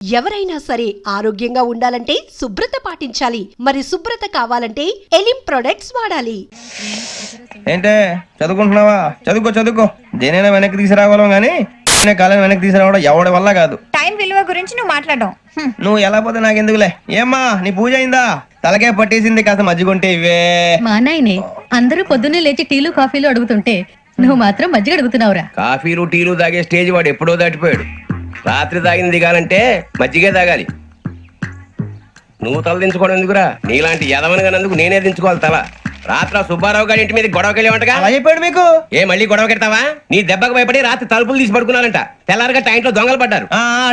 ఎవరైనా సరే ఆరోగ్యంగా ఉండాలంటే శుభ్రత పాటించాలి. మరి శుభ్రత కావాలంటే ఎలిం ప్రొడక్ట్స్ వాడాలి. ఏంటే చదువుకుంటున్నావా? చదువుకో దేనైనా వెనక్కి తీసుకురావాలం గానీ కాలం వెనక్కి తీసుకురావడం ఎవడి వల్ల కాదు. టైం విలువ గురించి నువ్వు మాట్లాడడం నువ్వు ఎలా పోతే నాకెందుకులే. ఏమ్మా నీ పూజ అయిందా? తలకే పట్టేసింది, కాస్త మజ్జిగుంటే ఇవే. మా నాయనే అందరూ పొద్దున్నే లేచి టీలు కాఫీలు అడుగుతుంటే నువ్వు మాత్రం మజ్జిగ అడుగుతున్నావురా. కాఫీలు టీలు తాగే స్టేజ్ వాడు ఎప్పుడో దాటిపోయాడు. రాత్రి తాగింది దిగాలంటే మజ్జిగే తాగాలి. నువ్వు తల దించుకోవడం ఎందుకురా? నీలాంటి యదవనగానందుకు నేనే దించుకోవాలి తల. రాత్రి సుబ్బారావు గారి ఇంటి మీద గొడవకి వెళ్ళేవంటగా. అలా చెప్పాడు మీకు? ఏ మళ్ళీ గొడవ కెడతావా? నీ దెబ్బకు భయపడి రాత్రి తలుపులు తీసి పడుకున్నారంట. తెల్లారగా టైంట్లో దొంగలు పడ్డారు.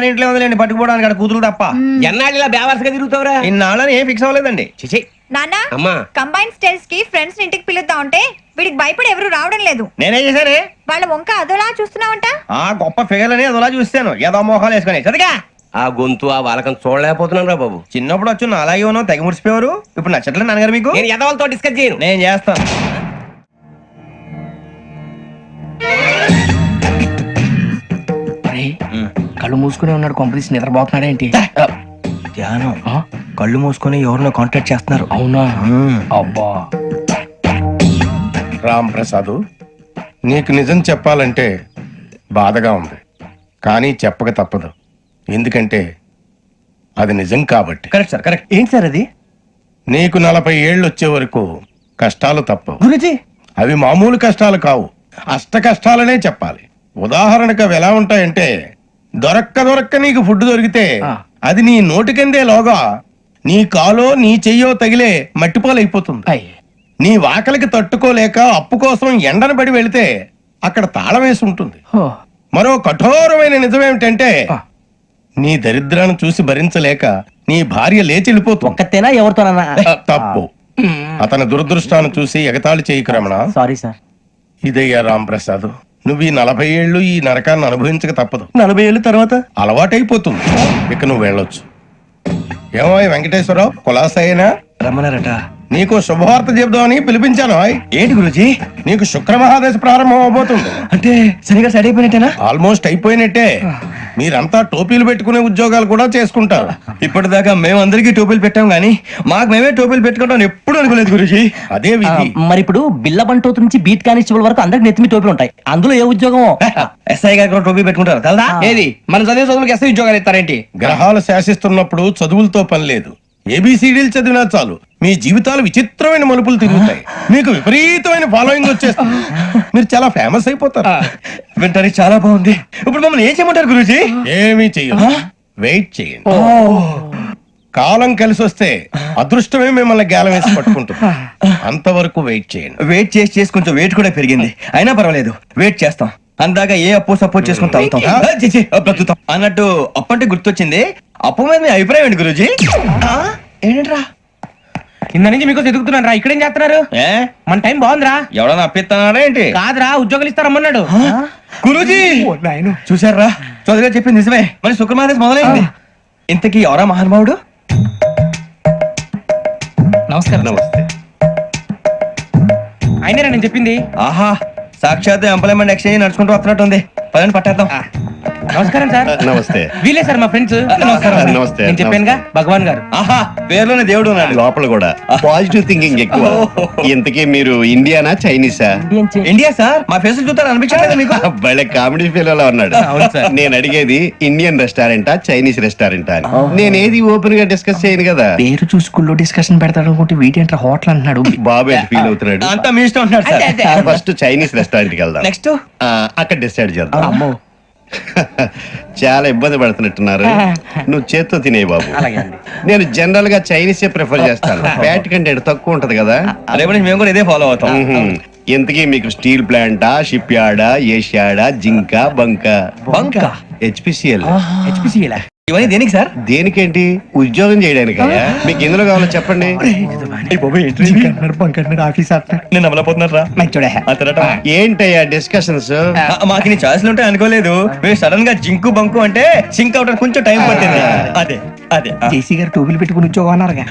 ఇంట్లో ఉందిలేండి, పట్టుకుపోవడానికి అక్కడ కూతురు తప్ప. ఎన్నాళ్ళు ఇలా బేవర్స్గా తిరుగుతావురా? ఇన్నాళ్ళని ఏం ఫిక్స్ అవ్వలేదండి. చిచి నాన్న అమ్మా, కంబైన్ స్టైల్స్ కి ఫ్రెండ్స్ ఇంటికి పిలుద్దాం అంటే వీడికి భయపడి ఎవరు రావడం లేదు. నేనేం చేశానే? వాళ్ళ వంక అదోలా చూస్తున్నావంట. గొప్ప ఫిగర్ అని అదోలా చూస్తాను, ఏదో మోహాలు వేసుకొని. సరిగా ఆ గొంతు ఆ వాలకం చూడలేకపోతున్నాను రా బాబు. చిన్నప్పుడు వచ్చి నా అలాగే ఉన్నావు, తెగ ముడిచిపోయారు. ఇప్పుడు నచ్చట్లేదు నాన్నగారు మీకు? నేను యదవలతో డిస్కస్ చేయను. నేను చేస్తాను. కళ్ళు మూసుకునే ఉన్నాడు, కొంపదీసి నిద్రపోతున్నాడేంటి? ధ్యానం. కళ్ళు మూసుకొని ఎవరినో కాంటాక్ట్ చేస్తున్నారు. అవునా? అబ్బా రామ్ ప్రసాద్, నీకు నిజం చెప్పాలంటే బాధగా ఉంది, కానీ చెప్పక తప్పదు. ఎందుకంటే అది నిజం కాబట్టి. Correct sir, correct. ఏంటి సార్ అది? నీకు 40 ఏళ్ళు వచ్చే వరకు కష్టాలు తప్పవు. గురుజీ, అవి మామూలు కష్టాలు కావు, అష్ట కష్టాలనే చెప్పాలి. ఉదాహరణకు అవి ఎలా ఉంటాయంటే, దొరక్క నీకు ఫుడ్ దొరికితే అది నీ నోటికందే లోగా నీ కాలో నీ చెయ్యో తగిలే మట్టిపాలైపోతుంది. నీ వాకలికి తట్టుకోలేక అప్పు కోసం ఎండను పడి వెళితే అక్కడ తాళం వేసి ఉంటుంది. మరో కఠోరమైన నిజమేమిటంటే, నీ దరిద్రాన్ని చూసి భరించలేక నీ భార్య లేచి వెళ్ళిపోతుంది. ఒక్కతేనా ఎవరితోనన్నా? తప్పు. అతని దురదృష్టాన్ని చూసి ఎగతాళి చేయకు రమణ. Sorry sir. ఇదయ్యా రాంప్రసాద్, నువ్వు ఈ 40 ఏళ్ళు ఈ నరకాన్ని అనుభవించక తప్పదు. 40 ఏళ్ళ తర్వాత అలవాటైపోతుంది. ఇక నువ్వు వెళ్ళొచ్చు. ఏమో వెంకటేశ్వరరావు, కులాసైనా రమ్మన్నారట. నీకు శుభవార్త చెబుదామని పిలిపించాను. ఏంటి గురుజీ? నీకు శుక్రమహాదశ ప్రారంభం అవబోతుంది. అంటే సరిగా సెట్ అయిపోయినట్టేనా? ఆల్మోస్ట్ అయిపోయినట్టే. మీరంతా టోపీలు పెట్టుకునే ఉద్యోగాలు కూడా చేసుకుంటారు. ఇప్పటిదాకా మేమందరికీ టోపీలు పెట్టాం గానీ మాకు మేమే టోపీలు పెట్టుకుంటాం ఎప్పుడు అనుకోలేదు గురుజీ. అదే విధి. మరి ఇప్పుడు బిల్ల బంటోతు నుంచి బీట్ కానిస్టేబుల్ వరకు అందరికి నెత్తిమి టోపీలు ఉంటాయి. అందులో ఏ ఉద్యోగం? ఎస్ఐ గారు కూడా టోపీ పెట్టుకుంటారు తెలదా? ఏది మన చదివే చదువులకు ఎస్ఐ ఉద్యోగాలు ఇస్తారేంటి? గ్రహాలు శాసిస్తున్నప్పుడు చదువులతో పని లేదు. ఏబిసిడీలు చదివినా చాలు మీ జీవితాలు విచిత్రమైన మలుపులు తిరుగుతాయి. మీకు విపరీతమైన ఫాలోయింగ్ వచ్చేస్తుంది. మీరు చాలా ఫేమస్ అయిపోతారు. వింటానికి చాలా బాగుంది. ఇప్పుడు మమ్మల్ని ఏం చేయమంటారు గురూజీ? ఏమీ చెయ్యదు, వెయిట్ చేయండి. కాలం కలిసి వస్తే అదృష్టమే మిమ్మల్ని గేలం వేసి పట్టుకుంటుంది. అంతవరకు వెయిట్ చేయండి. వెయిట్ చేసి కొంచెం వెయిట్ కూడా పెరిగింది. అయినా పర్వాలేదు, వెయిట్ చేస్తాం. అందాక ఏ అప్పు సపోర్ట్ చేసుకుని తాగుతాం. బ్రతుకుతాం అన్నట్టు అప్పు అంటే గుర్తొచ్చింది. అప్పు మీద మీ అభిప్రాయం ఏంటి గురూజీ? ఏంటరా కింద నుంచి మీకు ఎదుగుతున్నాను రా. ఇక్కడేం చేస్తున్నారు? మన టైం బాగుందిరా. ఎవడన్నా అప్పిస్తున్నారా ఏంటి? కాదురా, ఉద్యోగాలు ఇస్తారమ్మన్నాడు గురూజీ. చూసారా, చౌదరిగా చెప్పింది నిజమే. మరి శుక్రమాదేశ్ మొదలైంది. ఇంతకీ ఎవరా మహానుభావుడు? నమస్కారం. నమస్తే. అయినరా నేను చెప్పింది? ఆహా, సాక్షాత్ ఎంప్లాయ్మెంట్ ఎక్స్చేంజ్ నడుచుకుంటూ వస్తున్నట్టు ఉంది. పదండి పట్టేద్దాం. నమస్కారం సార్. నమస్తే. వీలే సార్ మా ఫ్రెండ్స్. నమస్కారం. నమస్తే. నేను చెప్పానుగా భగవాన్ గారు. ఆహా, పేర్లోనే దేవుడు ఉన్నాడు. లోపల కూడా పాజిటివ్ థింకింగ్ ఎక్కువ. ఇంతకీ మీరు ఇండియానా చైనీసా? India sir. మా ఫేస్ చూస్తారు అనిపించలేదు మీకు? భలే కామెడీ ఫీల్ అలా ఉన్నాడు. అవును సార్. నేను అడిగేది ఇండియన్ రెస్టారెంటా చైనీస్ రెస్టారెంటా అని. నేనేది ఓపెన్ గా డిస్కస్ చేయను కదా. పేరు చూసుకుల్లో డిస్కషన్ పెడతాడు అనుకుంటే వీటి అంటే హోటల్ అంటున్నాడు. బాబు ఎంత ఫీల్ అవుతున్నాడు? అంతా మీ ఇష్టం ఉంటున్నాడు సార్. ఫస్ట్ చైనీస్ రెస్టారెంట్ కి వెళ్దాం. నెక్స్ట్ అక్కడ డిసైడ్ చేద్దాం. చాలా ఇబ్బంది పడుతున్నట్టున్నారు. నువ్వు చేత్తో తినే బాబు. నేను జనరల్ గా చైనీస్ ప్రిఫర్ చేస్తాను. ఫ్యాట్ కంటెంట్ తక్కువ ఉంటది కదా. రేపు నుంచి మేము కూడా ఇదే ఫాలో అవుతాం. ఇంతకీ మీకు స్టీల్ ప్లాంటా, షిప్ యార్డా, ఏషియాడా, జింక, బంకా? హెచ్పిసిఎల్. ఇవన్నీ దేనికి సార్? దేనికేంటి? ఉద్యోగం చేయడానికి. మీకు ఎందులో కావాలో చెప్పండి. నేను అమలపోతున్నారా? ఏంటయ్యా డిస్కషన్స్? మాకు నీ ఛాయిస్లు ఉంటాయి అనుకోలేదు. మీరు సడన్ గా జింకు బంకు అంటే సింక్ అవడానికి కొంచెం టైం పట్టింది. అదే అదే జేసీ గారు టోపీలు పెట్టుకుని ఉద్యోగం అన్నారుగా.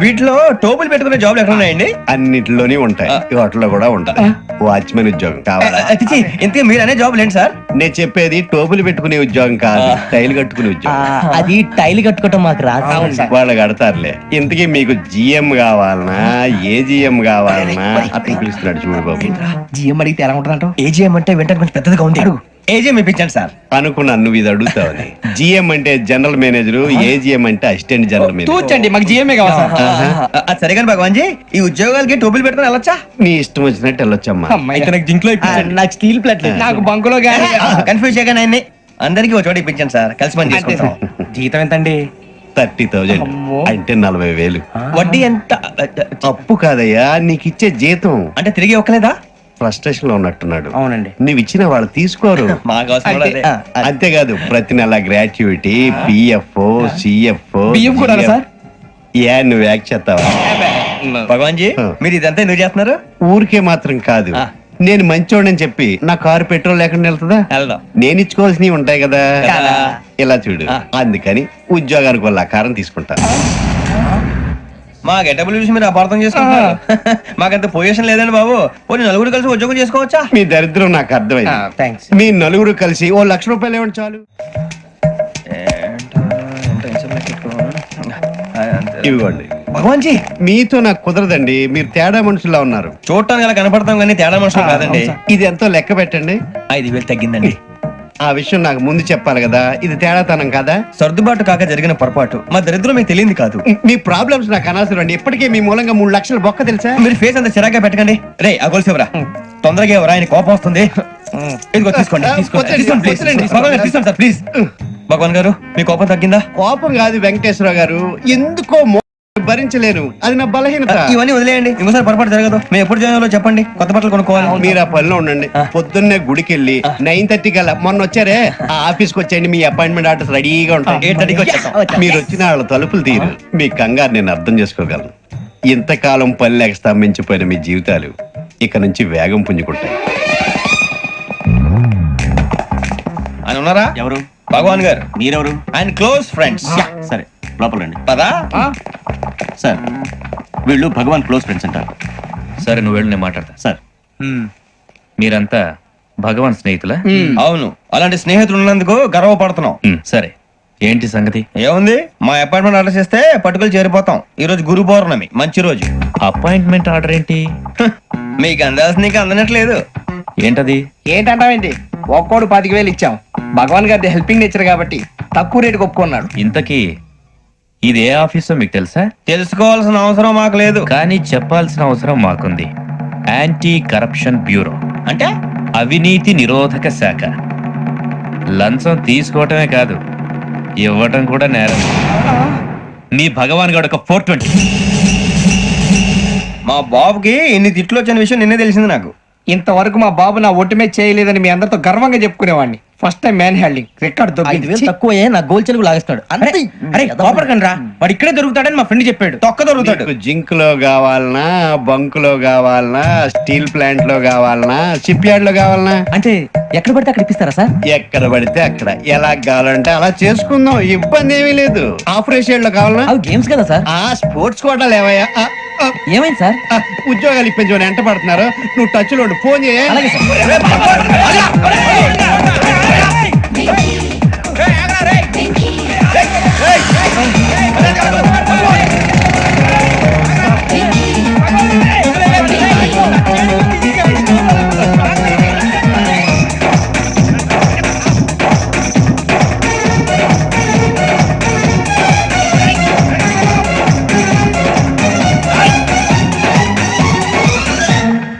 వీటిలో టోపులు పెట్టుకునే జాబ్లు ఎక్కడ ఉన్నాయండి? అన్నిటిలోనే ఉంటాయి. వాటిలో కూడా ఉంటాయి. వాచ్మెన్ ఉద్యోగం కావాలా? ఇంతకీ మీరు అనే జాబ్ ఏంటి సార్? నేను చెప్పేది టోపులు పెట్టుకునే ఉద్యోగం కాదు, టైల్ కట్టుకునే ఉద్యోగం. అది టైల్ కట్టుకోవటం మాకు రాదు. వాళ్ళు కడతారులే. ఇంతకీ మీకు జిఎం కావాలనా ఏ జిఎం కావాలనా అతను పిలుస్తున్నాడు చూడు బాబు. జిఎం అడిగితే ఎలా ఉంటుందంట? ఏజీఎం అంటే వెంటనే కొంచెం పెద్దదిగా ఉంది. ఏజీఎం ఇప్పించండి సార్. అనుకున్నాను నువ్వు ఇది అడుగుతావని. జిఎం అంటే జనరల్ మేనేజర్, ఏజిఎం అంటే అసిస్టెంట్ జనరల్ మేనేజర్. తూచండి, మాకు జిఎంఏ కావాలి సార్. అది సరే కానీ భగవాన్ జీ, ఈ ఉద్యోగాలకి టోపీలు పెట్టుకుని వెళ్ళొచ్చా? నీ ఇష్టం వచ్చినట్టు వెళ్ళొచ్చమ్మా. అయితే నాకు జింక్ లో నాకు స్టీల్ ప్లేట్ నాకు బంకులో గానీ కన్ఫ్యూజ్ చేయగానే ఆయన్ని అందరికీ ఒక చోట ఇప్పించండి సార్, కలిసి పని చేసుకుంటాం. జీతం ఎంతండి? 30,000 అంటే 40,000. వడ్డీ ఎంత? అప్పు కాదయ్యా, నీకు ఇచ్చే జీతం. అంటే తిరిగి ఒక్కలేదా? ఫ్రస్ట్రేషన్ లో ఉన్నట్టున్నాడు. అవునండి. నువ్వు ఇచ్చిన వాళ్ళు తీసుకోరు. మాకు అవసరం కూడా అదే. అంతేకాదు ప్రతి నెల గ్రాట్యుటీ, పిఎఫ్, సిఎఫ్. బియ్యం కూడా సార్? ఏ నువ్వు యాక్ట్ చేస్తావా? భగవాన్ జీ, మీరు ఇదంతా ఎందుకు చేస్తున్నారు? ఊరికే మాత్రం కాదు, నేను మంచోడని చెప్పి నా కారు పెట్రోల్ లేకుండా వెళ్తుందా? వెళ్దాం. నేను ఇచ్చుకోవాల్సినవి ఉంటాయి కదా. కదా. ఇలా చూడు, అందుకని ఉద్యోగానికి వాళ్ళ ఆకారం తీసుకుంటా. మా గెటబుల్ చూసి మీరు అపార్థం చేసుకుంటున్నారు. మాకంత పొజిషన్ లేదండి బాబు. పోనీ నలుగురు కలిసి ఉద్యోగం చేసుకోవచ్చా? మీ దరిద్రం నాకు అర్థమైంది. థ్యాంక్స్. మీ నలుగురు కలిసి ఓ 1,00,000 రూపాయలు ఇవ్వండి చాలు. ఇవ్వండి. భగవాన్ జీ, మీతో నాకు కుదరదండి, మీరు తేడా మనుషులా ఉన్నారు. చూడటానికి అలా కనపడతాం కానీ తేడా మనుషులు కాదండి. ఇది ఎంతో లెక్క పెట్టండి. 5,000 తగ్గిందండి. ఆ విషయం నాకు ముందు చెప్పాలి కదా, ఇది తేడాతనం కదా. సర్దుబాటు కాక జరిగిన పొరపాటు. మా దరిద్రం మీకు తెలియదు కాదు. మీ ప్రాబ్లమ్స్ నాకు అనవసరం అండి. ఇప్పటికే మీ మూలంగా 3 లక్షల బొక్క తెలుసా. మీరు ఫేస్ అంత చిరాగ్గా పెట్టకండి. రే ఆ గొలుసు ఎవరా? తొందరగా ఎవరా? ఆయన కోపం వస్తుంది. ఇదిగో తీసుకోండి. తీసుకోండి ప్లీజ్. భగవాన్ గారు తీసుకోండి సార్ ప్లీజ్. భగవాన్ గారు, మీ కోపం తగ్గిందా? కోపం కాదు వెంకటేశ్వర గారు, ఎందుకో భరించలేను, అది నా బలహీనత. ఇవన్నీ వదిలేయండి, ఇంకోసారి పొరపాటు జరగదు. మేము ఎప్పుడు జాయిన్ చెప్పండి, కొత్త బట్టలు కొనుక్కోవాలి. మీరు ఆ పనిలో ఉండండి. పొద్దున్నే గుడికి వెళ్ళి 9:30 కల్లా, మొన్న వచ్చారే ఆ ఆఫీస్కి వచ్చేయండి. మీ అపాయింట్మెంట్ ఆర్డర్స్ రెడీగా ఉంటాయి. 8:30కి వచ్చేస్తాం. మీరు వచ్చిన వాళ్ళ తలుపులు తీరు. మీ కంగారు నేను అర్థం చేసుకోగలను. ఇంతకాలం పని లేక స్తంభించిపోయిన మీ జీవితాలు ఇక నుంచి వేగం పుంజుకుంటాయి. ఆయన ఉన్నారా? ఎవరు? భగవాన్ గారు. మీరెవరు? ఆయన క్లోజ్ ఫ్రెండ్స్. సరే లోపలండి. పదా? సార్ వీళ్ళు భగవాన్ క్లోజ్ ఫ్రెండ్స్ అంటారు. సరే నువ్వు వెళ్ళు, నేను మాట్లాడతా. సార్ మీరంతా భగవాన్ స్నేహితులా? అవును, అలాంటి స్నేహితులు ఉన్నందుకు గర్వపడుతున్నాం. సరే ఏంటి సంగతి? ఏముంది, మా అపాయింట్మెంట్ ఆర్డర్ చేస్తే పట్టుకులు చేరిపోతాం. ఈ రోజు గురు పౌర్ణమి, మంచి రోజు. అపాయింట్మెంట్ ఆర్డర్ ఏంటి? మీకు అందాల్సిన నీకు అందనట్లేదు. ఏంటది? ఏంటంటావేంటి? ఒక్కోడు 10,000 ఇచ్చాం. భగవాన్ గారి హెల్పింగ్ నేచర్ కాబట్టి తక్కువ రేటుకి ఒప్పుకున్నాడు. ఇంతకీ ఇది ఏ ఆఫీసో మీకు తెలుసా? తెలుసుకోవాల్సిన అవసరం మాకు లేదు, కానీ చెప్పాల్సిన అవసరం మాకుంది. యాంటీ కరప్షన్ బ్యూరో అంటే అవినీతి నిరోధక శాఖ. లంచం తీసుకోవటమే కాదు, ఇవ్వటం కూడా నేరం. మీ భగవాన్ గారు ఒక 420. మా బాబుకి ఇన్ని తిట్లు వచ్చిన విషయం నిన్నే తెలిసింది నాకు. ఇంతవరకు మా బాబు నా ఒట్టుమే చేయలేదని మీ అందరితో గర్వంగా చెప్పుకునేవాడిని. First time man handing record 5,000 తక్కువ నా గోల్ చెలుగు లాగేస్తాడు. అరే కోపడకండి రా, వాడు ఇక్కడే దొరుకుతాడని మా ఫ్రెండ్ చెప్పాడు. తొక్క దొరుకుతాడు. జింక్ లో కావాలనా, బంక్ లో కావాలనా, స్టీల్ ప్లాంట్ లో కావాలనా, షిప్ యార్డ్ లో కావాలనా? అంటే ఎక్కడ పడితే అక్కడ ఇప్పిస్తారా సార్? ఎక్కడ పడితే అక్కడ, ఎలా కావాలంటే అలా చేసుకుందాం, ఇబ్బంది ఏమీ లేదు. ఆపరేషన్ లో కావాలనా? అవి గేమ్స్ కదా సార్. ఆ స్పోర్ట్స్ కోటాలు ఏవయ్యా? ఏమైంది సార్? ఉద్యోగాలు ఇప్పించమని ఎంట పడుతున్నారు. నువ్వు టచ్ లో ఫోన్ చేయ. అలాగే sir.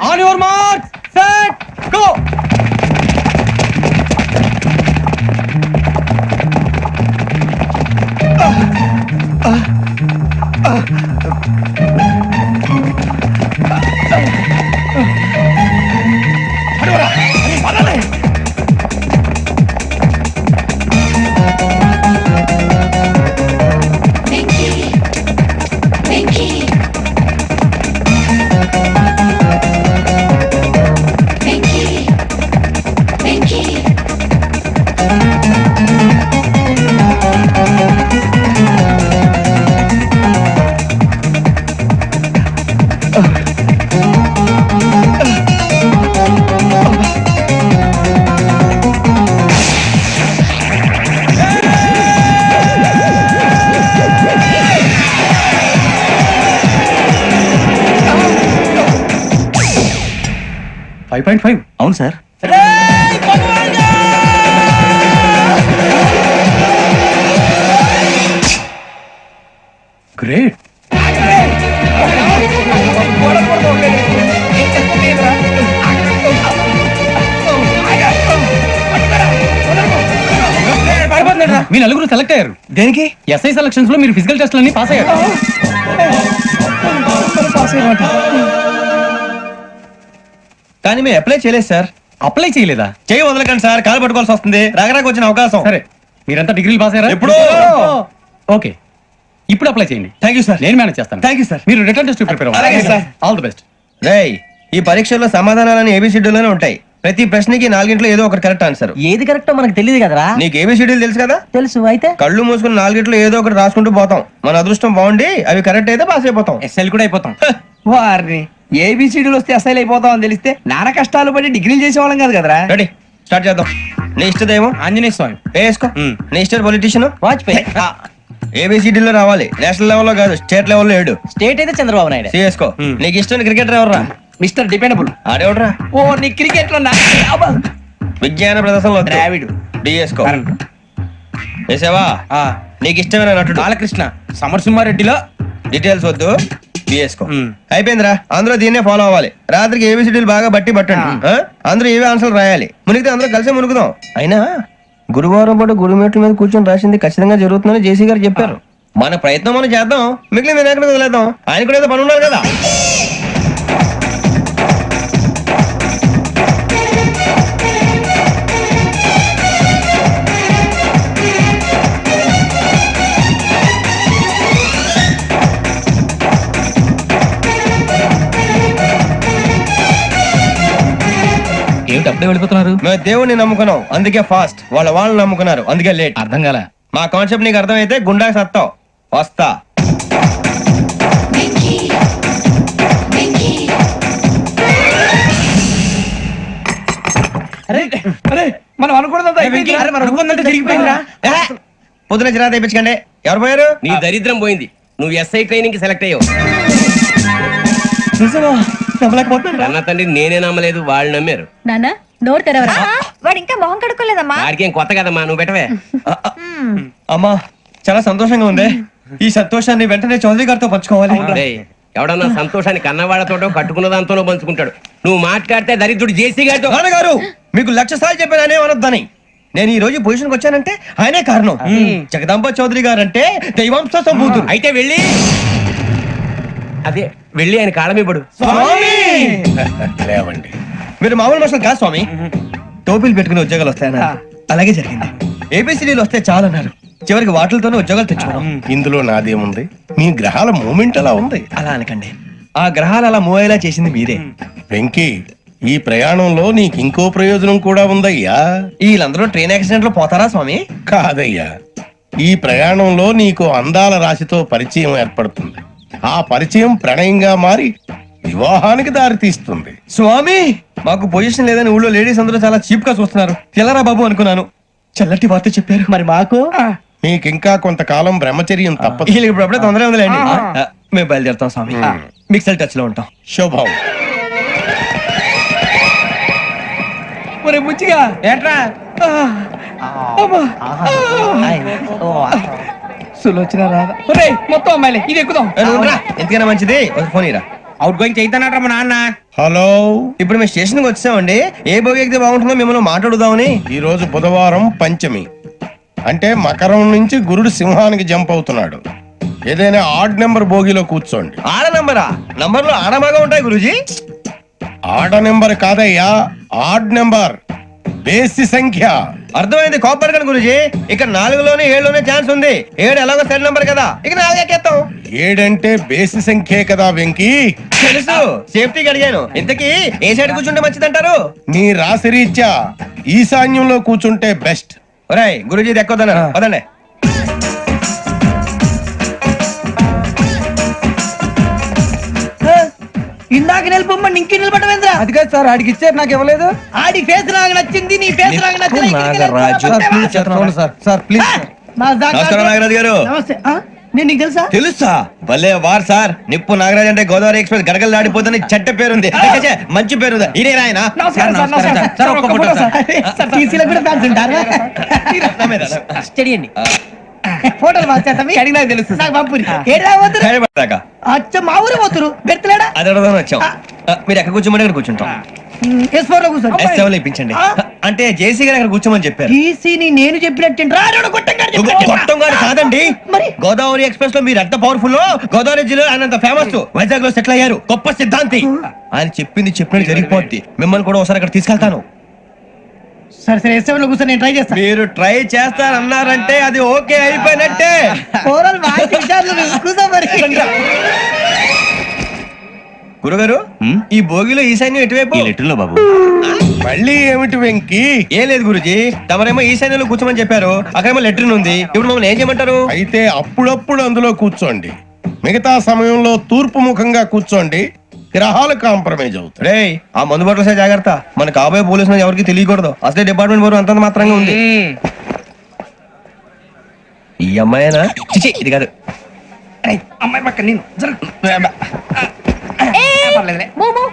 On your mark, set, go. 5.5. అవును సార్. గ్రేట్. మీ నలుగురు సెలెక్ట్ అయ్యారు. దేనికి? ఎస్ఐ సెలక్షన్స్ లో మీరు ఫిజికల్ టెస్ట్ అన్ని పాస్ అయ్యారు. కానీ మేము అప్లై చేయలేదు సార్. అప్లై చేయలేదా? చేయి వదలకండి సార్, కాలు పట్టుకోవాల్సి వస్తుంది. రాగరాకు వచ్చిన అవకాశం. సరే, మీరంతా డిగ్రీలు పాస్ అయ్యారా? ఎప్పుడో. ఓకే, ఇప్పుడు అప్లై చేయండి. Thank you sir. నేను మేనేజ్ చేస్తాను. Thank you sir. మీరు రిటర్న్ టెస్ట్ ప్రిపేర్ అలాగే అవ్వాలి. సార్. All the best. రేయ్, ఈ పరీక్షల్లో సమాధానాలని ఏబిసిడ్యూల్లోనే ఉంటాయి. ప్రతి ప్రశ్నకి 4 ఏదో ఒకటి కరెక్ట్ ఆన్సర్. ఏది కరెక్టో మనకు తెలియదు కదరా. నీకు ఏబిసిడ్యూల్ తెలుసు కదా? తెలుసు. అయితే కళ్ళు మూసుకుని 4 ఏదో ఒకటి రాసుకుంటూ పోతాం. మన అదృష్టం బాగుండి అవి కరెక్ట్ అయితే పాస్ అయిపోతాం. ఎస్ఎల్ కూడా అయిపోతాం. వారిని ఏబిసిడీలు వస్తే ఎస్ఐలు అయిపోతాం అని తెలిస్తే నాన్న కష్టాలు పడి డిగ్రీలు చేసేవాళ్ళం కాదు కదరా. రెడీ, స్టార్ట్ చేద్దాం. నీ ఇష్టదేమో ఆంజనేయ స్వామి. వేసుకో. నీ ఇష్ట పొలిటీషియన్ వాజ్పేయి. ఏబిసిడీలో రావాలి. నేషనల్ లెవెల్లో కాదు, స్టేట్ లెవెల్లో 7. స్టేట్ అయితే చంద్రబాబు నాయుడు. సిఎస్కో. నీకు ఇష్టం క్రికెటర్ ఎవర్రా? Mister dependable. ఆడేవడరా? ఓ, నీ క్రికెట్ లో విజ్ఞాన ప్రదర్శనలో ద్రావిడు. డిఎస్కో. వేసావా? నీకు ఇష్టమైన నటుడు? బాలకృష్ణ. సమర్సింహారెడ్డిలో డీటెయిల్స్ వద్దు, బిఎస్కో. అయిపోయిందిరా. అందరూ దీన్నే ఫాలో అవ్వాలి. రాత్రికి ఏబిసిడీలు బాగా బట్టి పట్టండి. అందరూ ఏవే ఆన్సర్లు రాయాలి. మునిగితే అందరూ కలిసి మునుగుదాం. అయినా గురువారం పాటు గురుమేట్ల మీద కూర్చొని రాసింది ఖచ్చితంగా జరుగుతుందని జేసీ గారు చెప్పారు. మన ప్రయత్నం మనం చేద్దాం, మిగిలిన వినాయకుడికి వదిలేద్దాం. ఆయన కూడా ఏదో పని ఉన్నారు కదా. ఏమిటి అప్పుడే వెళ్ళిపోతున్నారు? మేము దేవుడిని నమ్ముకున్నాం, అందుకే ఫాస్ట్. వాళ్ళని నమ్ముకున్నారు, అందుకే లేట్. అర్థం కాల. మా కాన్సెప్ట్ నీకు అర్థమైతే గుండా సత్తావు. వస్తా. మనం అనుకున్నదంతా జరిగిపోయిందిరా. పొద్దున చిరా తెప్పించకండి. ఎవరు పోయారు? నీ దరిద్రం పోయింది. నువ్వు ఎస్ఐ ట్రైనింగ్ కి సెలెక్ట్ అయ్యావు. అన్న తండ్రి నేనే నమ్మలేదు, వాళ్ళు నమ్మారు. నాన్న నోరు తెరవరా. వాడు ఇంకా మొహం కడుక్కోలేదమ్మా. వాడికి ఏం కొత్త కదమ్మా, నువ్వు పెట్టవే. అమ్మా, చాలా సంతోషంగా ఉంది. ఈ సంతోషాన్ని వెంటనే చౌదరి గారితో పంచుకోవాలి. డేయ్, ఎవడన్నా సంతోషాన్ని కన్నవాళ్లతోటో కట్టుకున్న దాంతోనో పంచుకుంటాడు. నువ్వు మాట్లాడితే దరిద్రుడు జేసీ గారితో. నాన్నగారు, మీకు 1,00,000 సార్లు చెప్పాను అనే అనొద్దని. నేను ఈ రోజు పొజిషన్కి వచ్చానంటే ఆయనే కారణం. జగదాంబ చౌదరి గారు అంటే దైవాంశ సంభూతుడు. అయితే వెళ్ళి అదే వెళ్ళి ఆయన కాళ్ళమివ్వడు. లేవండి. మీరు మామూలు మనుషులు కాదు స్వామి. టోపీలు పెట్టుకుని ఉద్యోగాలు వస్తాయన్నారు, అలాగే జరిగింది. ఏబిసిడీలు వస్తే చాలన్నారు, చివరికి వాటిలతోనే ఉద్యోగాలు తెచ్చుకున్నాం. ఇందులో నాదేముంది? మీ గ్రహాల మూమెంట్ అలా ఉంది. అలా అనకండి, ఆ గ్రహాలు అలా మూవ్ అయ్యేలా చేసింది మీరే. వెంకీ, ఈ ప్రయాణంలో నీకు ఇంకో ప్రయోజనం కూడా ఉందయ్యా. వీళ్ళందరూ ట్రైన్ యాక్సిడెంట్ లో పోతారా స్వామి? కాదయ్యా, ఈ ప్రయాణంలో నీకు అందాల రాశితో పరిచయం ఏర్పడుతుంది. ఆ పరిచయం ప్రణయంగా మారి వివాహానికి దారితీస్తుంది. స్వామి, మాకు పొజిషన్ లేదని ఊళ్ళో లేడీస్ అందరూ చాలా చీప్ గా చూస్తున్నారు. తెల్లరా బాబు అనుకున్నాను. చల్లటి వార్త చెప్పారు. మరి మాకు మీకింకా కొంతకాలం బ్రహ్మచర్యం తప్పదు. వీళ్ళకి ఇప్పుడు అప్పుడే తొందరగా ఉందిలేండి. మేము బయలుదేరుతాం స్వామి. మిక్సెల్ టచ్ లో ఉంటాం. శుభం. ఒరే బుచ్చిగా ఏంట్రా? సులోచన రాదా? ఒరే మొత్తం అమ్మాయిలే, ఇది ఎక్కుదాం. ఎందుకైనా మంచిది, ఒక ఫోన్ ఇరా. అవుట్ గోయింగ్ చేద్దానట్రా మా నాన్న. హలో, ఇప్పుడు మేము స్టేషన్ కి వచ్చామండి. ఏ బోగి ఎక్కితే బాగుంటుందో మిమ్మల్ని మాట్లాడుదామని. ఈ రోజు బుధవారం పంచమి, అంటే మకరం నుంచి గురుడు సింహానికి జంప్ అవుతున్నాడు. ఏదైనా ఆడ్ నెంబర్ బోగిలో కూర్చోండి. ఆడ నంబరా? నంబర్లు ఆడబాగా ఉంటాయి గురూజీ. ఆడ నెంబర్ కాదయ్యా, ఆడ్ నెంబర్, బేసి సంఖ్య. అర్థమైంది, కాపర్ కానీ గురూజీ. ఇక్కడ 4లోనే 7లోనే ఛాన్స్ ఉంది. 7 ఎలాగో సెడ్ నంబర్ కదా, ఇక 4 ఎక్కేస్తాం. 7 అంటే బేసి సంఖ్యే కదా వెంకీ. తెలుసు, సేఫ్టీకి అడిగాను. ఇంతకీ ఏ సైడ్ కూర్చుంటే మంచిదంటారు? నీ రాశి రీత్యా ఈశాన్యంలో కూర్చుంటే బెస్ట్. ఒరేయ్, గురూజీ దెక్కొద్దన్నారు, పదండి. ఇందాక నిలబొమ్మని ఇంకే నిలబడమేంద్రా? అది కాదు సార్, ఆడికి ఇచ్చారు, నాకు ఇవ్వలేదు. ఆడి ఫేస్ నాకు నచ్చింది, నీ ఫేస్ నాకు నచ్చింది. నాగరాజు. Sir please. నమస్కారం నాగరాజు గారు. నమస్తే. నేను నీకు తెలుసా? తెలుసా? భలే వార్ సార్. నిప్పు నాగరాజ్ అంటే గోదావరి ఎక్స్ప్రెస్ గడగలు దాడిపోతుంది చెడ్డ పేరుంది. ఛే, మంచి పేరు. ఇదే ఆయన నమస్కారం సార్, నమస్కారం. సార్, ఒక్క ఫోటో సార్. సార్, టీసీలో కూడా ఫ్యాన్స్ ఉంటారా? స్టడీ అండి. ఫోటోలు మార్చేస్తాం. అడిగినా తెలుసు. నాకు పంపురి. ఏడా పోతురు? అచ్చా, మా ఊరు పోతురు. పెడతలేడా? అది అడగదామని వచ్చాం. మీరు ఎక్కడ కూర్చోమని అక్కడ కూర్చుంటాం. S4 లో కూర్చోండి. S7 లో ఇప్పించండి. అంటే జేసీ గారు అక్కడ కూర్చోమని చెప్పారు. టీసీని నేను చెప్పినట్టు గొట్టం గారు కాదండి. మరి గోదావరి ఎక్స్ప్రెస్ లో మీరు ఎంత పవర్ఫుల్, గోదావరి జిల్లా ఆయన ఫేమస్, వైజాగ్ లో సెటిల్ అయ్యారు, గొప్ప సిద్ధాంతి. ఆయన చెప్పింది చెప్పినట్టు జరిగిపోద్ది. మిమ్మల్ని కూడా ఒకసారి అక్కడ తీసుకెళ్తాను. సరే సరే, S7 లో కూర్చొని నేను ట్రై చేస్తాను. మీరు ట్రై చేస్తారన్నారంటే అది ఓకే అయిపోయినట్టే. ఓవరాల్ వాయిస్ విషయాలు కూర్చో మరి. గురుగారు, ఈ భోగిలో ఈశాన్యం ఎటువైపు? లెటర్లో బాబు. మళ్ళీ ఏమిటి వెంకీ? ఏం లేదు గురుజీ, తమరేమో ఈశాన్యంలో కూర్చోమని చెప్పారు, అక్కడేమో లెటర్ ఉంది. ఇప్పుడు మమ్మల్ని ఏం చేయమంటారు? అయితే అప్పుడప్పుడు అందులో కూర్చోండి, మిగతా సమయంలో తూర్పు ముఖంగా కూర్చోండి. గ్రహాలు కాంప్రమైజ్ అవుతాయి. రే, ఆ మందు బట్టలసే జాగ్రత్త. మన కాబోయే పోలీసులు ఎవరికి తెలియకూడదు. అసలే డిపార్ట్మెంట్ బోరు అంతంత మాత్రంగా ఉంది. ఈ అమ్మాయినా? చిచి, ఇది కాదు. అమ్మాయి పక్క నేను Momo,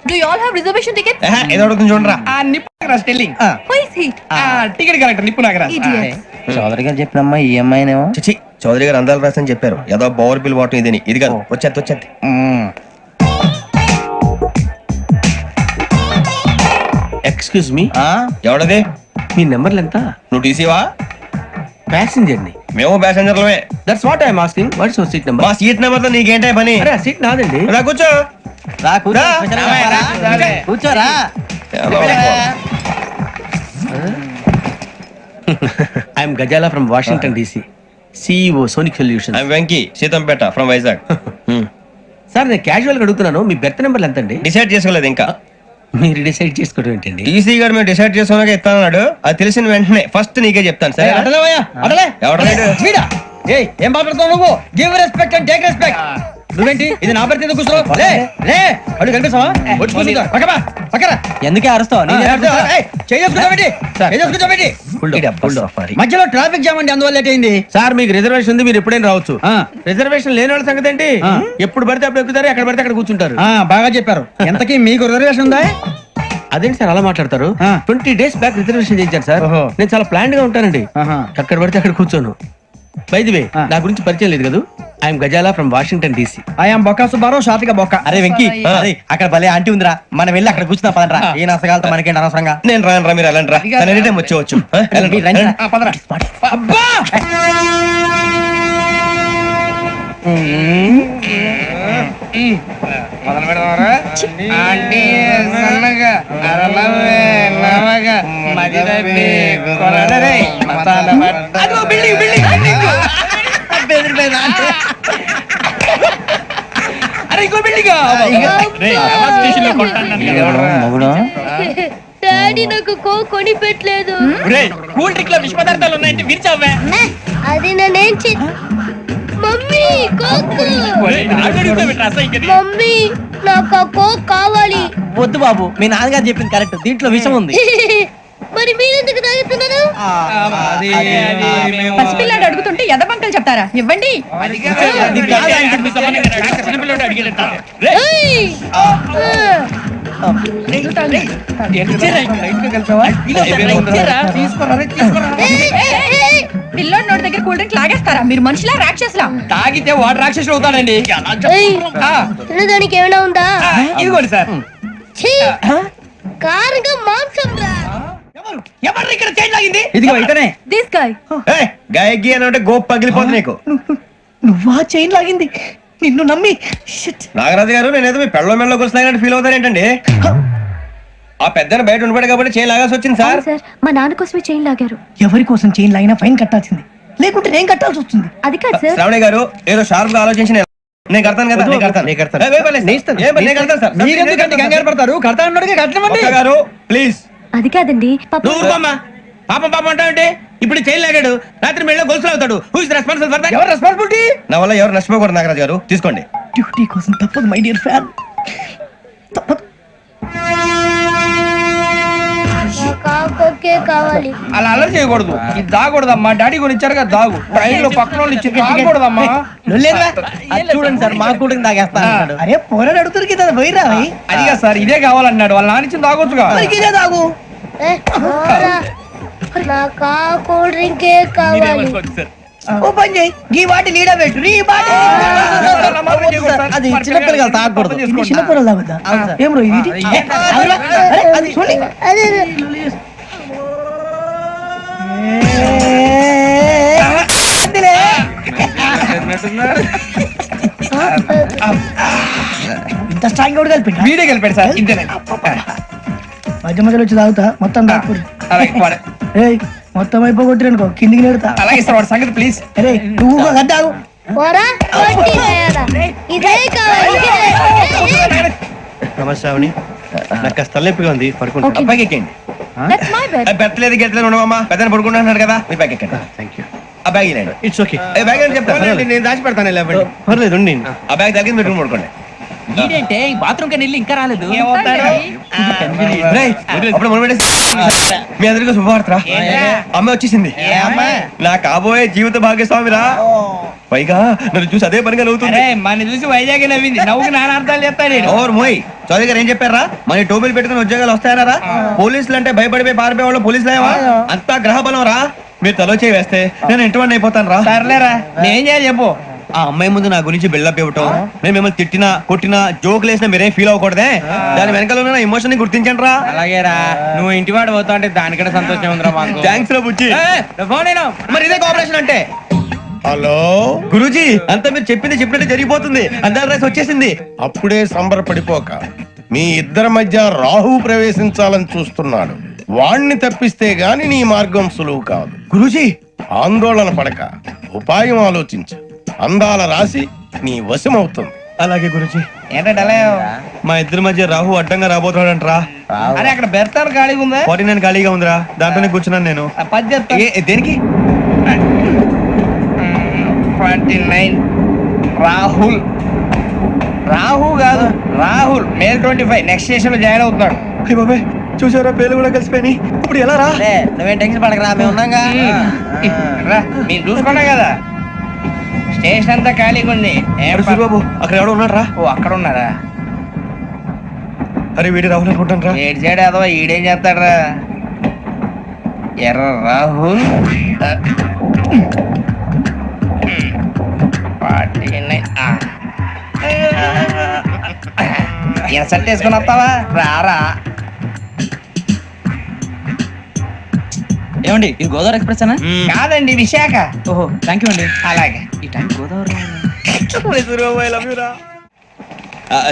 do you all have reservation tickets? ఏదో అడుగుతుంది చూడరా. నిప్పు Nagaraj telling. Who is he? Ticket collector నిప్పు నాగరాజ్. Idiots. చౌదరి గారు చెప్పినమ్మా ఈ అమ్మాయినేమో. చిచి, చౌదరి గారు అందాలు రాసని చెప్పారు. ఏదో బోర్ బిల్ వాటం ఇదని. ఇది కాదు, వచ్చేది. Excuse me, ఎవడది? మీ నెంబర్లు ఎంత? నువ్వు టీసీవా? ప్యాసింజర్ ని. మేము ప్యాసెంజర్లమే. That's what I'm asking. What's your seat number? మా సీట్ నెంబర్ తో నీకేంటే పని? అరే, ఆ సీట్ నాదండి. రా కూర్చో. రా కూర్చో. రా. కూర్చోరా. I'm Ghazala from Washington DC, CEO Sonic Solution. I'm Venky, Seethampeta from Vizag. Sir, నేను క్యాజువల్ గా అడుగుతున్నాను, మీ బెర్త్ నెంబర్లు ఎంత అండి? డిసైడ్ చేసుకోలేదు ఇంకా. మీరు డిసైడ్ చేసుకోవడం ఏంటండి? టీసీ గారు మేము డిసైడ్ చేసుకున్నాక ఇస్తానన్నాడు. అది తెలిసిన వెంటనే ఫస్ట్ నీకే చెప్తాను. సరే, ఎవడ ఏం మాట్లాడుతావు నువ్వు? Give respect and take respect. నువ్వేంటి ఇది నా పరిస్థితి కూర్చో. అడుగు కనిపిస్తావా? ఎందుకే అరుస్తావు? మధ్యలో ట్రాఫిక్ జామ్ అండి, అందువల్ల లేట్ అయింది. సార్, మీకు రిజర్వేషన్ ఉంది, మీరు ఎప్పుడైనా రావచ్చు. రిజర్వేషన్ లేని వాళ్ళ సంగతి ఏంటి? ఎప్పుడు పడితే అప్పుడు ఎక్కుతారు, ఎక్కడ పడితే అక్కడ కూర్చుంటారు. బాగా చెప్పారు. ఎంతకీ మీకు రిజర్వేషన్ ఉందా? అదేంటి సార్ అలా మాట్లాడతారు? 20 days బ్యాక్ రిజర్వేషన్ చేయించారు సార్. నేను చాలా ప్లాన్డ్ గా ఉంటానండి, ఎక్కడ పడితే అక్కడ కూర్చోను. బై ది వే, నా గురించి పరిచయం లేదు కదా. I'm Ghazala from Washington DC. I'm Bokka Subbarao, షాతిక బొక్క. అరే వెంకీ, అక్కడ భలే ఆంటీ ఉందిరా, మనం వెళ్ళి అక్కడ కూర్చున్నా పదరా. ఏ నసగాలతో మనకేంటి అనవసరంగా. నేను రాను రా, మీరు వెళ్ళండి రా. ఎనీ టైం వచ్చేవచ్చు. అబ్బా, మొదలు పెడదామరా? ఆంటీ సన్నగా అరలవే నవగా మదిరపి కొరడరే మసాలా పట్ట. అదిగో బిల్డింగ్ బిల్డింగ్. అరే, ఇంకో బిల్డింగ్. డాడీ నాకు కొని పెట్టలేదు. కూల్ డ్రింక్ లో విష పదార్థాలు ఉన్నాయంటే విరిచావే. అది నేనేం మమ్మీ కోక్. మమ్మీ నాకు ఆ కోక్ కావాలి. వద్దు బాబు, మీ నాన్నగారు చెప్పింది కరెక్ట్, దీంట్లో విషయం ఉంది. మరి మీరెందుకు తాగుతున్నారు? పసిపిల్లాడు అడుగుతుంటే ఎదబంకలు చెప్తారా? ఇవ్వండి. పిల్లోడి నోటి దగ్గర కూల్ డ్రింక్ లాగేస్తారా? మీరు మనుషులా రాక్షసులా? తాగితే వాడు రాక్షసుడు అవుతాడండి. తినడానికి ఏమైనా ఉందా? ఇదిగోండి సార్. కారుగా మాంసం రా. ఎవరు ఇక్కడ చైన్ లాగింది? ఇదిగో ఇతనే. This guy. గాయకి అని అంటే గోప్ పగిలిపోతుంది నీకు. నువ్వా చైన్ లాగింది? నిన్ను నమ్మి. నాగరాజు గారు, నేనేదో మీ పెళ్ళ మెళ్ళలో గురిసినట్టు ఫీల్ అవుతాను ఏంటండి? ఆ పెద్దని బయట ఉండిపోయాడు కాబట్టి చైన్ లాగాల్సి వచ్చింది సార్. మా నాన్న కోసమే చైన్ లాగారు. ఎవరి కోసం చైన్ లాగినా ఫైన్ కట్టాల్సింది, లేకుంటే నేను కట్టాల్సి వస్తుంది. అది కాదు సార్. శ్రావణి గారు, ఏదో షార్ప్ గా ఆలోచించి నేను కడతాను కదా. గారు ప్లీజ్. అది కాదండి. పాపం అంటావంటే ఇప్పుడు చైన్ లాగాడు, రాత్రి మెళ్ళ గొలుసులు అవుతాడు. Who is responsible for that? Ever responsibility? నా వల్ల ఎవరు నష్టపోకూడదు నాగరాజు గారు, తీసుకోండి. డ్యూటీ కోసం తప్పదు మై డియర్ ఫ్యాన్, తప్పదు. కాకొక్కే కావాలి. అలా అల్లరి చేయకూడదు. ఇది దాగకూడదమ్మా. డాడీ కొని ఇచ్చారు కదా దాగు. ట్రైన్ లో పక్కన వాళ్ళు ఇచ్చి దాగకూడదమ్మా. చూడండి సార్ మా కూడా తాగేస్తా అరే పోరాడు అడుగుతారు కదా పోయిరా. అదిగా సార్ ఇదే కావాలన్నాడు. వాళ్ళ నాన్న ఇచ్చింది తాగొచ్చుగా. ఇదే తాగు. ఏ, పోరా. నాకు ఆ కూల్ డ్రింకే కావాలి. ఓ పని చేయి. ఈ వాటి లీడ పెట్టు. ఈ వాటి అది చిన్నపిల్లలు తాగకూడదు. చిన్నపిల్లలు తాగుతా. ఏం రో ఇది? అది చూడండి. అదే ఇంత స్ట్రాంగ్ కూడా కలిపి వీడే కలిపాడు సార్. ఇంతేనండి. మధ్య మధ్యలో వచ్చి తాగుతా మొత్తం తాగుతుంది. మొత్తం అయిపోగొట్టిరనుకో కిందికి నేడుతా. అలాగే సార్ వాడి సంగతి ప్లీజ్. అరే నువ్వు కద్దాగు. పోరా, కొట్టి తయారా. ఇదే కావాలి. నమస్తే అవని, నాకు కాస్త తలెప్పిగా ఉంది, పడుకుంటా. అబ్బాయికి ఎక్కండి. That's my bed. పెట్టలేదు గెట్టలేదు ఉండవమ్మా. పెద్దని పడుకుంటున్నాడు కదా, మీ బ్యాగ్ ఎక్కండి. Thank you. ఆ బ్యాగ్ ఇలాండి. It's okay. బ్యాగ్ అని చెప్తాను, నేను దాచి పెడతాను. పర్లేదు ఉండి. ఆ బ్యాగ్ తగ్గింది పెట్టుకుని పడుకోండి. ఏంటంటే బాత్రూమ్ కని వెళ్ళి ఇంకా రాలేదు. రేయ్, అప్పుడు మొదలు పెట్టేసి మీ అందరికీ శుభవార్తరా. అమ్మ వచ్చేసింది. నా కాబోయే జీవిత భాగ్యస్వామిరా. పైగా నన్ను చూసి అదే పనిగా నవ్వుతుంది. మన చూసి వైజాగ్ నవ్వింది. నవ్వుకి నాన్న అర్థాలు చెప్తాడు. ఓర్ మోయ్, చౌదరి గారు ఏం చెప్పారా? మన టోబీలు పెట్టుకుని ఉద్యోగాలు వస్తాయనరా? పోలీసులు అంటే భయపడిపోయి పారిపోయే వాళ్ళు పోలీసులేవా? అంతా గ్రహ బలం రా. మీరు తలో చేయి వేస్తే నేను ఇంటివాడిని అయిపోతాను రా. సర్లేరా, నేం చేయాలి చెప్పు. ఆ అమ్మాయి ముందు నా గురించి బిల్డప్ ఇవ్వటం, నేను మిమ్మల్ని తిట్టినా కొట్టినా జోకులు వేసినా మీరేం ఫీల్ అవ్వకూడదే. దాని వెనకాల ఉన్న ఎమోషన్ ని గుర్తించండి రా. అలాగేరా, నువ్వు ఇంటి వాడు పోతా అంటే దానికంటే సంతోషం ఉందిరా మాకు. థ్యాంక్స్ రా బుజ్జి. ఫోన్ మరి ఇదే కోఆపరేషన్ అంటే. హలో గురూజీ, అంతా మీరు చెప్పింది చెప్పినట్టు జరిగిపోతుంది. అందాల రైస్ వచ్చేసింది. అప్పుడే సంబరపడిపోక, మీ ఇద్దరి మధ్య రాహు ప్రవేశించాలని చూస్తున్నాడు. వాణ్ణి తప్పిస్తే గాని నీ మార్గం సులువు కాదు. గురూజీ, ఆందోళన పడక, ఉపాయం ఆలోచించు. అందాల రాశి నీ వశమవుతుంది. అలాగే గురూజీ. ఏంటంటే మా ఇద్దరి మధ్య రాహు అడ్డంగా రాబోతున్నాడంట్రా. అరే అక్కడ బెర్తాను ఖాళీగా ఉందా? 49 ఖాళీగా ఉందిరా, దాంట్లోనే కూర్చున్నాను నేను. పది చెప్తా. దేనికి? 29 రాహుల్. రాహు కాదు, రాహుల్. మే 25 నెక్స్ట్ స్టేషన్ లో జాయిన్ అవుతున్నాడు. అయ్య బాబాయ్, చూసారా పేర్లు కూడా కలిసిపోయి. ఇప్పుడు ఎలా రా? నువ్వేం టెన్షన్ పడకరా, మేము ఉన్నాగా. రా, మీరు చూసుకున్నా కదా స్టేషన్ అంతా ఖాళీగా ఉంది. బాబు అక్కడ ఎవడో ఉన్నాడు రా. ఓ అక్కడ ఉన్నారా? అరే వీడి రాహుల్ అనుకుంటాను రా. ఏడు చేయడం అదో ఈడేం చేస్తాడరా? ఎర్ర రాహుల్ 49. ఇన్సర్ట్ వేసుకుని వస్తావా? రారా. ఏమండి ఇది గోదావరి ఎక్స్ప్రెస్ అనా? కాదండి, విశాఖ. ఓహో థ్యాంక్ యూ అండి. అలాగే. ఈ టైం గోదావరి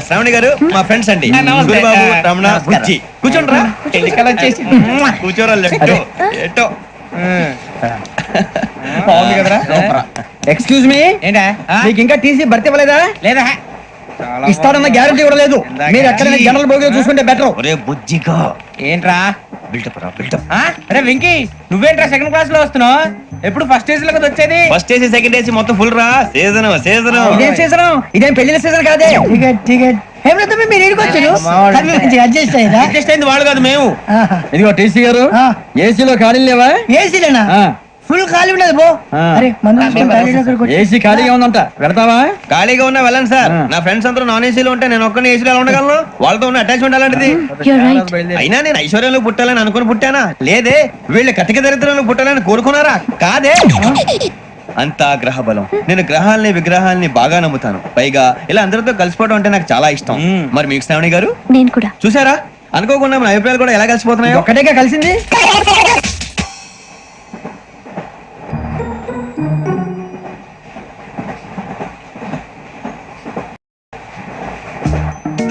శ్రావణి గారు మా ఫ్రెండ్స్ అండి. నమస్తే. గురుబాబు, రమణ, బుజ్జి. కూర్చోండి రా. ఎన్నికలు వచ్చేసి కూర్చోరా. ఎట్టో బాగుంది కదరా. ఎక్స్క్యూజ్ మీ, ఏంటా మీకు ఇంకా టీసీ భర్తీ ఇవ్వలేదా? లేదా, ఇస్తాడన్న గ్యారంటీ కూడా లేదు. మీరు ఎక్కడైనా జనరల్ బోగిలో చూసుకుంటే బెటర్. ఒరే బుజ్జిగా. ఏంట్రా బిల్డప్ రా, బిల్డప్. అరే వెంకీ, నువ్వేంట్రా సెకండ్ క్లాస్ లో వస్తున్నావు? ఎప్పుడు ఫస్ట్ ఏసీ లో కదా వచ్చేది? ఫస్ట్ ఏసీ సెకండ్ ఏసీ మొత్తం ఫుల్ రా. Season season. ఇదేం సీజన్? ఇదేం పెళ్లిన సీజన్ కాదే. టికెట్ టికెట్ ఏం లేదు, మీరు ఇడికొచ్చారు అడ్జస్ట్ అయ్యారా? అడ్జస్ట్ అయింది వాళ్ళు కాదు, మేము. ఇదిగో టీసీ గారు, ఏసీలో ఖాళీ లేవా? ఏసీలేనా? ఫుల్ ఖాళీ ఉండదు బో. అరే ఏసీ ఖాళీగా ఉందంట, పెడతావా? ఖాళీగా ఉన్నా వెళ్ళండి సార్. నా ఫ్రెండ్స్ అందరూ నాన్ ఏసీలో ఉంటే నేను ఒక్కనే ఏసీలో ఎలా ఉండగలను? వాళ్ళతో ఉన్న అటాచ్మెంట్ అలాంటిది. అయినా నేను ఐశ్వర్యంలో పుట్టాలని అనుకుని పుట్టానా? లేదే. వీళ్ళు కతిక దరిద్రంలో పుట్టాలని కోరుకున్నారా? కాదే. అంతా గ్రహ బలం. నేను గ్రహాలని విగ్రహాలని బాగా నమ్ముతాను. పైగా ఇలా అందరితో కలిసిపోవడం అంటే నాకు చాలా ఇష్టం. మరి మీకు శ్రావణి గారు? నేను కూడా. చూసారా, అనుకోకుండా మన అభిప్రాయాలు కూడా ఎలా కలిసిపోతున్నాయో. ఒక్కటేగా కలిసింది.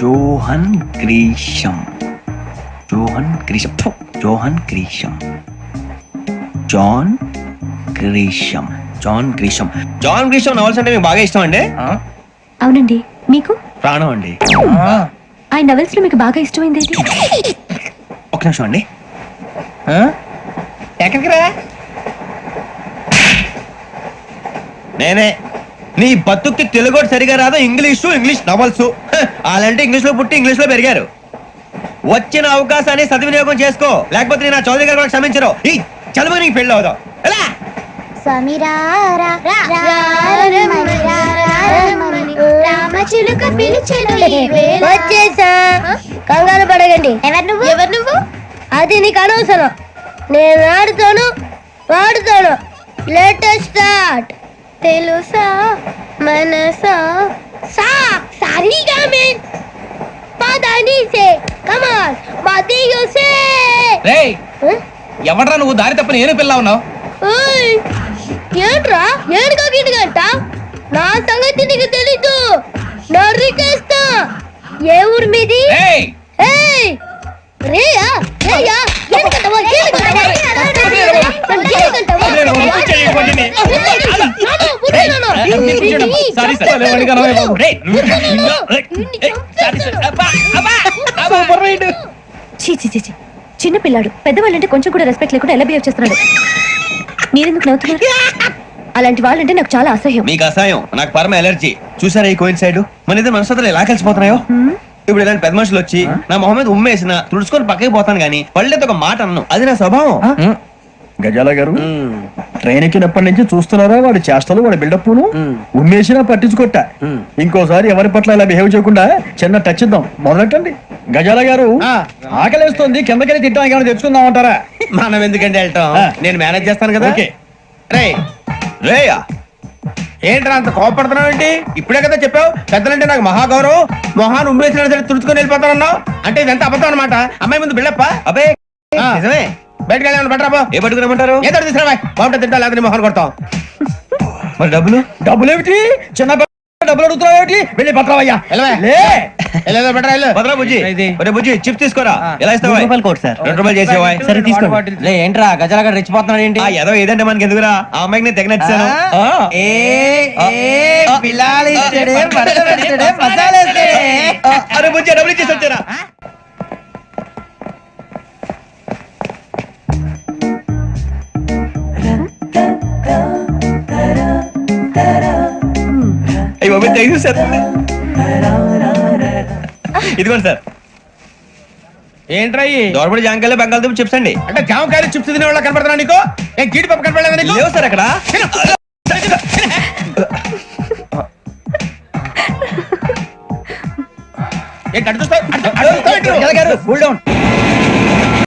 John Grisham. John Grisham. John Grisham. John Grisham. John Grisham. John Grisham novels అంటే మీకు బాగా ఇష్టం అండి? అవునండి. మీకు? ప్రాణం అండి. ఆ నవెల్స్ లో మీకు బాగా ఇష్టమైంది ఏంటి? ఒక నిమిషం అండి. ఎక్కడికి రా? నేనే. నీ బతుక్కి తెలుగు సరిగా రాదు, ఇంగ్లీష్ నవల్స్. అలాంటి ఇంగ్లీష్ లో పుట్టి ఇంగ్లీష్ లో పెరిగారు. వచ్చిన అవకాశాన్ని సద్వినియోగం చేసుకో, లేకపోతే నేను నా చౌదరి గారు కూడా క్షమించరు. ఈ చలువు నీకు పెళ్ళి అవుదాం. ఎలా వచ్చేసా, కంగారు పడగండి. ఎవరు నువ్వు? అది నీకు అనవసరం. నేను ఆడుతాను, వాడుతాను. Latest start. తెలుసా మనసా సా సారీగా మెన్ పదని సే కమాన్ మదియో సే. రేయ్ ఎవడ్రా నువ్వు? దారి తప్ప నేను పిల్ల ఉన్నావు. ఓయ్ ఏంట్రా ఏడుగా గిడుగంట? నా సంగతి నీకు తెలీదు. నరికేస్తా. ఏ ఊరు మీది? ఏయ్ ఏయ్ రేయా రేయా ఏడుగంటవా ఏడుగంటవా సారీ సార్. రేయ్ చీ చిన్న పిల్లాడు. పెద్దవాళ్ళంటే కొంచెం కూడా రెస్పెక్ట్ లేకుండా ఎలా బిహేవ్ చేస్తున్నాడు. మీరెందుకు నవ్వుతున్నారు? అలాంటి వాళ్ళంటే నాకు చాలా అసహ్యం. మీకు అసహాయం, నాకు పరమ ఎలర్జీ. చూసారా ఈ కోయిన్ సైడ్? మన ఇద్దరు మనసులో ఎలా కలిసిపోతున్నాయో. ఇప్పుడు ఇలాంటి పెద్ద మనుషులు వచ్చి నా మొహం మీద ఉమ్మేసిన తుడుచుకొని పక్కకి పోతాను కానీ పళ్ళేతో ఒక మాట అన్నాను. అది నా స్వభావం. గజాల గారు ట్రైన్ ఎక్కినప్పటి నుంచి చూస్తున్నారా వాడి చేష్టలు, వాడి బిల్డప్ ఉమ్మేసినా పట్టించుకోట. ఇంకోసారి ఎవరి పట్ల ఇలా బిహేవ్ చేయకుండా చిన్న టచ్ ఇద్దాం. మొదలెట్టండి. గజాల గారు ఆకలేస్తుంది, కిందకెళ్ళి తిట్టడానికి ఏమైనా తెచ్చుకుందాం అంటారా? మనం ఎందుకంటే వెళ్తాం, నేను మేనేజ్ చేస్తాను కదా. రే రేయా ఏంట్రా అంత కోపడుతున్నావు ఏంటి? ఇప్పుడే కదా చెప్పావు పెద్దలంటే నాకు మహాగౌరవం, మొహాన్ని ఉమ్మేసిన సరే తుడుచుకొని వెళ్ళిపోతానన్నావు. అంటే ఇదంతా అబద్ధం అనమాట. అమ్మాయి ముందు బిల్డప్ప. అబ్బే నిజమే. బయటకు వెళ్ళాను బట్రాబో. ఏ పట్టుకురమ్మంటారు? ఏదో తీసుకురా బాగుంటుంది తింటా, లేకపోతే మొహాన్ని కొడతాం. మరి డబ్బులు? డబ్బులు ఏమిటి? చిన్న డబ్బులు అడుగుతున్నావు ఏమిటి? వెళ్ళి పట్టరావయ్యా. భద్రా బుజ్జి, ఒరే బుజ్జి చిప్స్ తీసుకోరా. ఎలా ఇస్తావా? Court sir. 2 రూపాయలు చేసేవా? సరే తీసుకోండి. ఏంట్రా గజాల గారు రెచ్చిపోతున్నాడు ఏంటి? ఏదో ఏదంటే మనకి ఎందుకురా, ఆ అమ్మాయికి నేను తెగ నచ్చాను. అరే బుజ్జి డబ్బులు ఇచ్చేసి వచ్చారా? సార్ ఇదిగోండి సార్. ఏంట్రా దోరబడి జాంకాయలు బంగాళదుంప చిప్స్ అండి. అంటే జామకాయలు చిప్స్ తినే వాళ్ళ కనపడుతున్నా నీకు? ఏం గీడి పప్పు కనపడలేదు నీకు? లేవు సార్ అక్కడ. ఏంటి అడుగుతావు?